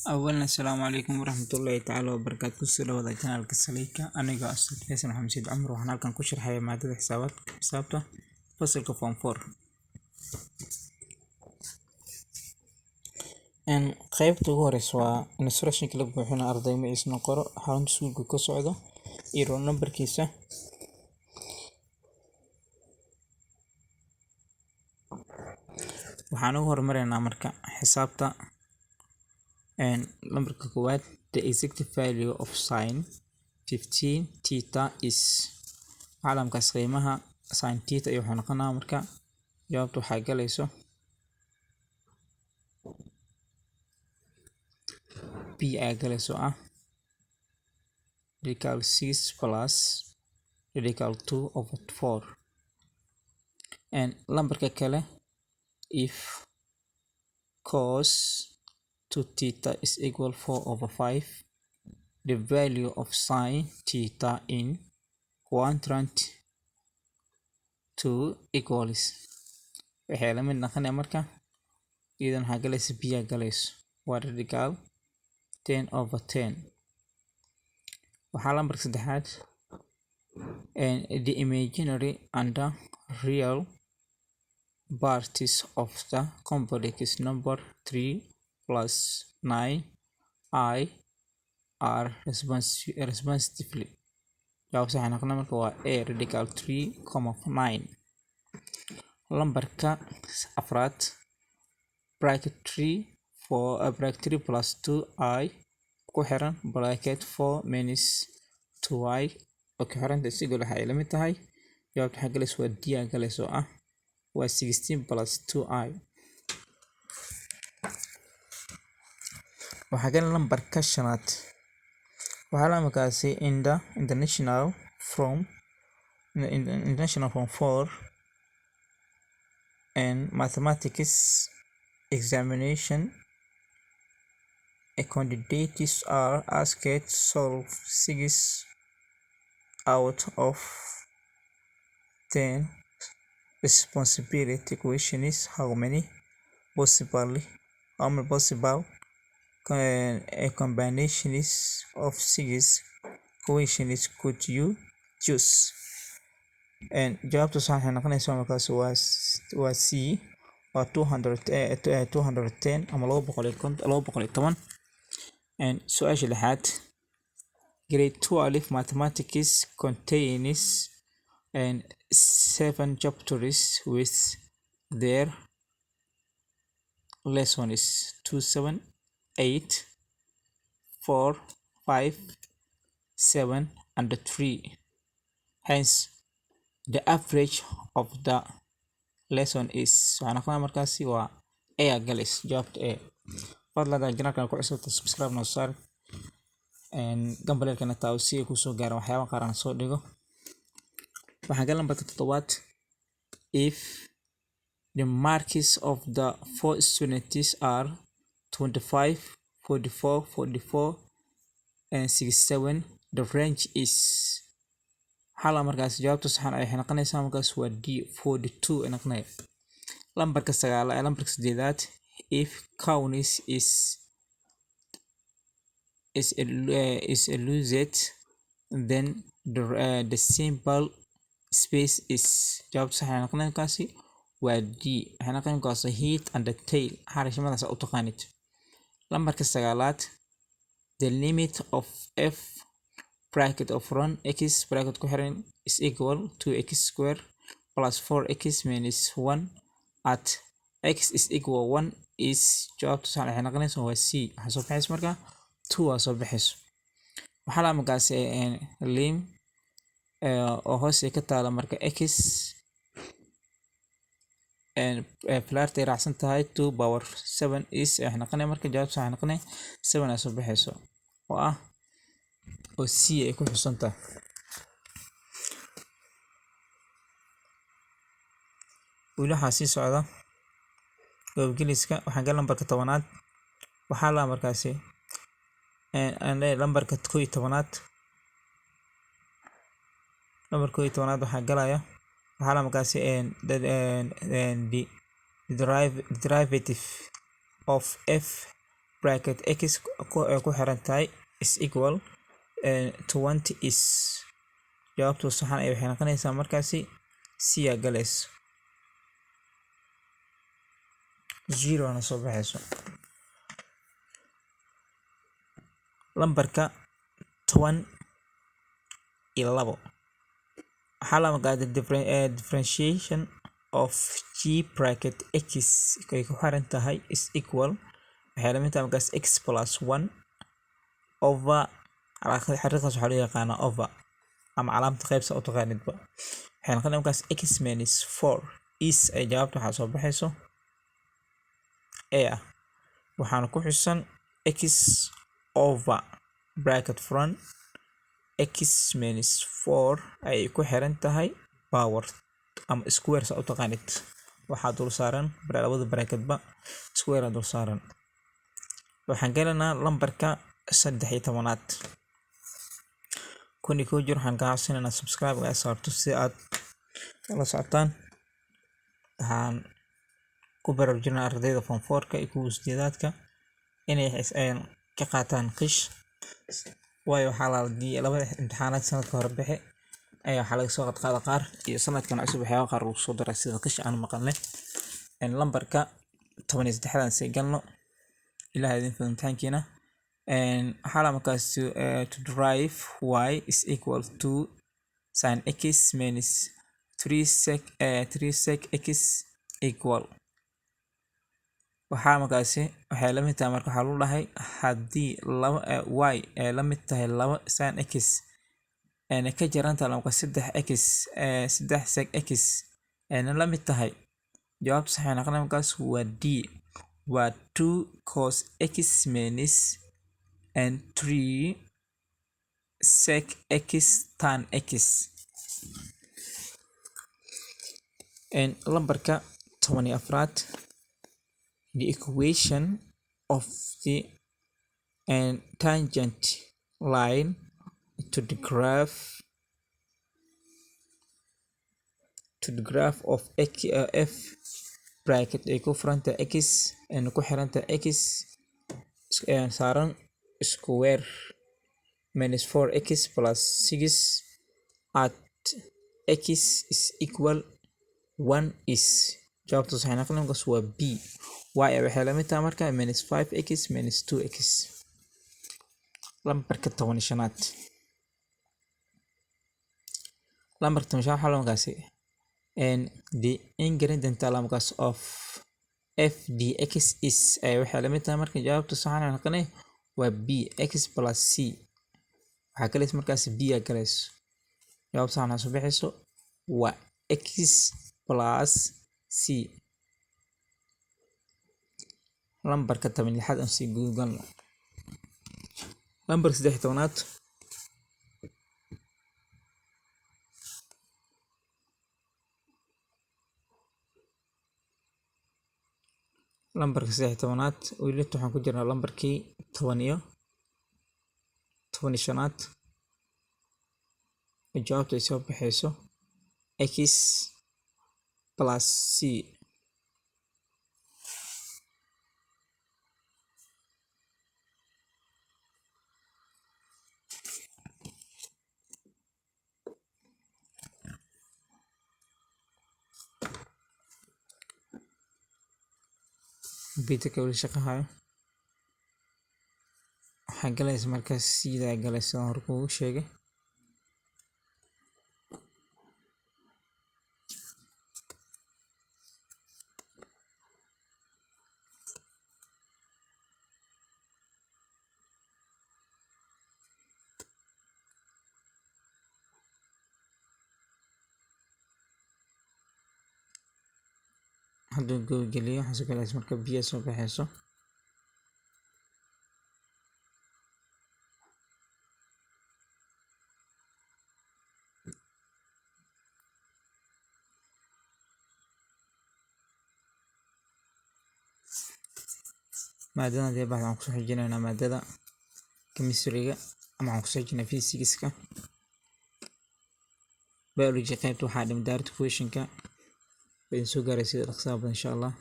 أولا السلام عليكم ورحمة الله تعالى وبركاته. كسر وضع channel كسليكا أنا قاصد حسن محمد عمرو وحنا كان كشر حياة مادة حسابته فصل كفون فور إن قيبت غورس ونسرش كلب وحنا أرضي ما اسمه قرأ حاول سوق كسعودة إيرون نمبر كيسة وحنا هرمرنا مركا حسابته and number كواد the exact value of sin 15 theta is caalamkaas qiimaha sin theta iyo waxaan noqonaa marka jawaabtu waxay galayso b ay galayso radical 6 plus radical 2 over 4 and lambarka kale if cos 2 theta is equal 4 over 5 the value of sin theta in quadrant 2 equals waxay la mid noqonaya marka idan waxaa galaysa b aa galayso waa radical 10 over 10 waxaa lambarka saddexaad and the imaginary and real parts of the complex number 3 plus 9 I are respectively jawaab sax noqona marka waa a radical 3,9 lambarka afraad bracket 3 plus 2i ku xiran bracket 4 minus 2i oo ku xiranta isigoo waxay la mid tahay jawaabta waxaa galaysa waa d aa galayso waa 16 plus 2i waxaa galan lambarka shanaad waxaa lambarkaasi international from 4 and mathematics examination candidates are asked to solve 6 out of 10 responsibility questions. How many possible combinations of 6 questions could you choose? And jawaabtu sax waxay noqonaysaa markaas waa c waa 210 ama 210 and su-aasha lixaad grade 12 mathematics contains and 7 chapters with their lessons 2 7 8 4 5 7 and 3 hence the average of the lesson is waxaan aqoonaa markaasi waa a galis jawaabta a fadlan janaalkan ku cusubta subscribe noo saar gambaleelkana taa si ay kusoo gaaraan waxyaaba qaar aan soo dhigo waxaan galan lambarka toddobaad if the marks of the 4 students are 25 44 44 and 67 the range is xala markaas jawaabtu saxan ay noqonaysaa markaas waa d 42 ay noqonaya lambarka lambarka sideedaad if counts is eluded then the simple space is jawaabtu sax ay noqonaysaa waa d waxay noqonaysaa heat and the tail xarashimadaas u taqaanid lambarka sagaalaad the limit of f bracket of run x bracket ku xiran is equal to x square plus 4x minus 1 at x is equal 1 is jawaabtu sax waxay noqonaysaa waa c waxaa soo baxaysa marka 2 waa soo baxayso waxaa la markaas lim oo hoos ka taala marka x and flat ay raacsan tahay 2 power 7 is waxay noqonaysaa marka jawaabtu waxay noqonaysaa 7 soo baxayso oo oo c ay ku xusan tahay weli waxaa sii socda gabageliska waxaan galan lambarka 10aad waxaa la markaasi lambarka 11aad waxaa galaya waxaa la markaasi the derivative of f bracket x ku xiran tahay is equal 20 is jawaabtu saxan ay waxay noqonaysaa markaasi c aa galayso 0 ana soo baxayso. lambarka 12 waxaa la magacaabay differentiation of g bracket x ay ku xiran tahay is equal waxay la mid tahay markaas x plus 1 over xariiqaas waxaa loo yaqaanaa over ama calaamada qaybsa u taqaanidba waxay noqonaysaa markaas x minus 4 is ay jawaabtu waxaa soo baxayso a waxaana ku xusan x over bracket front x minus 4 ay ku xiran tahay power ama square sa u taqaanid waxaa dul saaran labada bracket ba square dul saaran. waxaan galaynaa lambarka 13aad kuni ku jiro waxaan ka codsanaynaa subscribe ga saarto si aad la socotaan waxaan ku baraarujinaa ardayda form 4ka iyo kuwa sideedaadka inay ka qaataan qish waayo waxaa la labada imtixaanaad sanadka hore bixi ayaa waxaa laga soo qaada qaar iyo sanadkan cusub waxyaabo qaar lagu soo daray sida qish aan maqalnay lambarka 13 aan sii galno ilaahay idin fahamtaankiina waxaa la markaas to derive y is equal to sin x minus 3 sec x equal waxaa markaasi waxay la mid tahay marka waxaa lagu dhahay haddii y ay la mid tahay 2 sin x ka jaranta lamka 3 sec x ayna la mid tahay jawaabtu sax ay noqonaysaa markaas waa d waa 2 cos x minus 3 sec x tan x. lambarka 14aad the equation of the tangent line to the graph of f bracket ay ku furanta x ku xiranta x saaran square minus 4x plus 6 at x is equal 1 is jawaabtu sax noqonaysaa waa b y waxay la mid tahay marka minus 5x minus 2x. lambarka 15aad waxaa la markaasi the ingredient terms of f dx is waxay la mid tahay marka jawaabtu sax noqonaysaa waa b x plus c waxaa galaysa markaas b aa galayso jawaabtu sax soo baxayso waa x plus c. lambarka 16aad aan sii gudagalno lambarka 13aad weli waxaan ku jirnaa lambarkii 15aad jawaabtu ay soo baxayso x plus c. bita ka weli shaqahayo waxaa galaysa markaas sidaa galaysa hor kugu sheegay hadduu geliyo waxaa soo galaysa marka biyo soo baxayso maadada dee baa waxaan kusoo xijinaynaa maadada chemistry-ga ama waxaan kusoo xijinaa physics-ka biology qaybta waxaa dhimay direct question-ka way soo gaaray sida dhaqsaha badan insha Allah.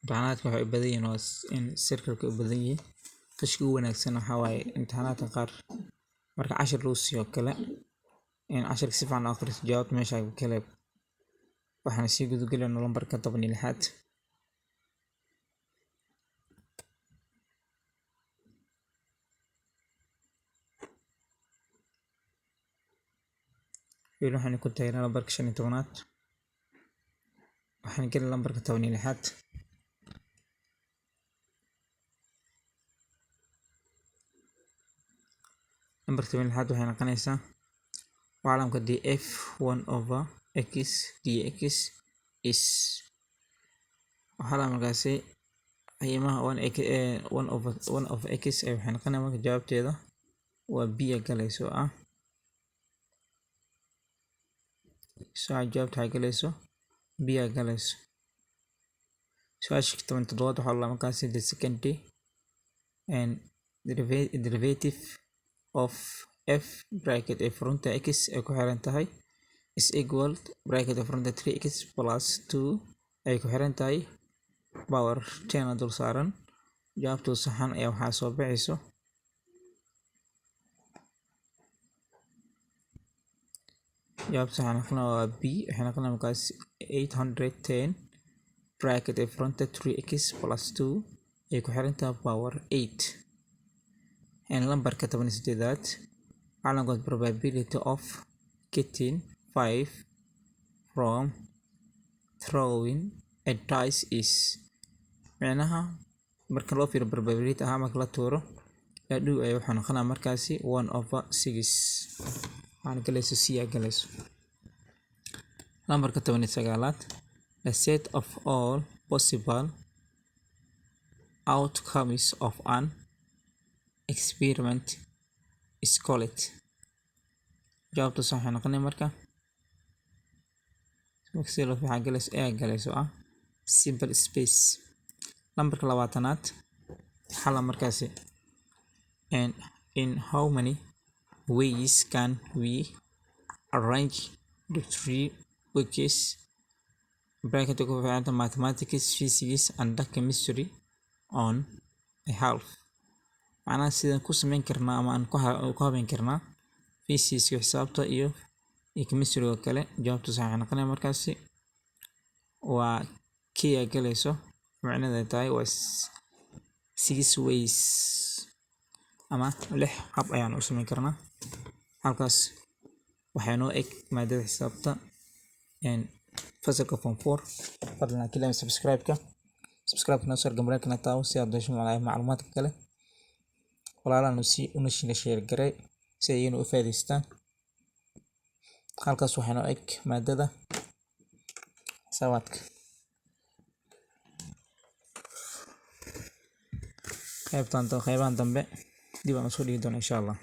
imtixaanaadka waxay u badan yihiin waa in circle-ka u badan yihiin qishka ugu wanaagsan waxaa waaye imtixaanaadka qaar marka cashir lagu siiyo kale in cashirka si fiican u akhriso jawaabta meesha ku kale waxaana sii gudagalaynaa lambarka 16aad weli waxaan ku taagnaa lambarka 15aad waxaan gelin lambarka 16aad lambarka 16aad waxay noqonaysaa caalamka df 1/x dx is caalamkaasi qiimaha 1/x ay waxay noqonaysaa marka jawaabteeda waa b galayso jawaabta waxay galayso b galayso su'aasha 17 waxaa la markaasi the second day and derivative of f bracket a front x ay ku xiran tahay is equal bracket a front 3x plus 2 ay ku xiran tahay power 10 dul saaran jawaabtu saxan ayaa waxaa soo baxayso jawaabta saxan waa b waxay noqonaysaa markaas 810 bracket a front 3x plus 2 ay ku xiran tahay power 8 and lambarka 18aad caalamka probability of getting 5 from throwing a dice is macnaha marka loo fiiriyo probability ahaan marka la tuuro dhow ay waxaa noqonaa markaasi 1/6 waxaan galayso c galayso lambarka 19aad the set of all possible outcomes of an experiment is called jawaabtu sax waxay noqonaysaa marka waxaa galayso a galayso simple space lambarka 20aad xala markaasi and in how many ways can we arrange the three bookes bracket ku fiicanta mathematics physics and chemistry on a half macnaha sidaan ku samayn karnaa ama aan ku habeyn karnaa physics xisaabta iyo chemistry oo kale jawaabtu sax waxay noqonaysaa markaasi waa k galayso macnaheedu tahay waa 6 ways ama 6 hab ayaan u samayn karnaa halkaas waxay noo eg maadada xisaabta fasalka form 4 fadlan kaliya subscribe na soo gambarka taao si aad hesho macluumaadka kale walaalana una share garay si ay u faa'iideystaan halkaas waxay noo eg maadada xisaabta qaybtan dambe dib aan soo dhigi doonaa insha Allah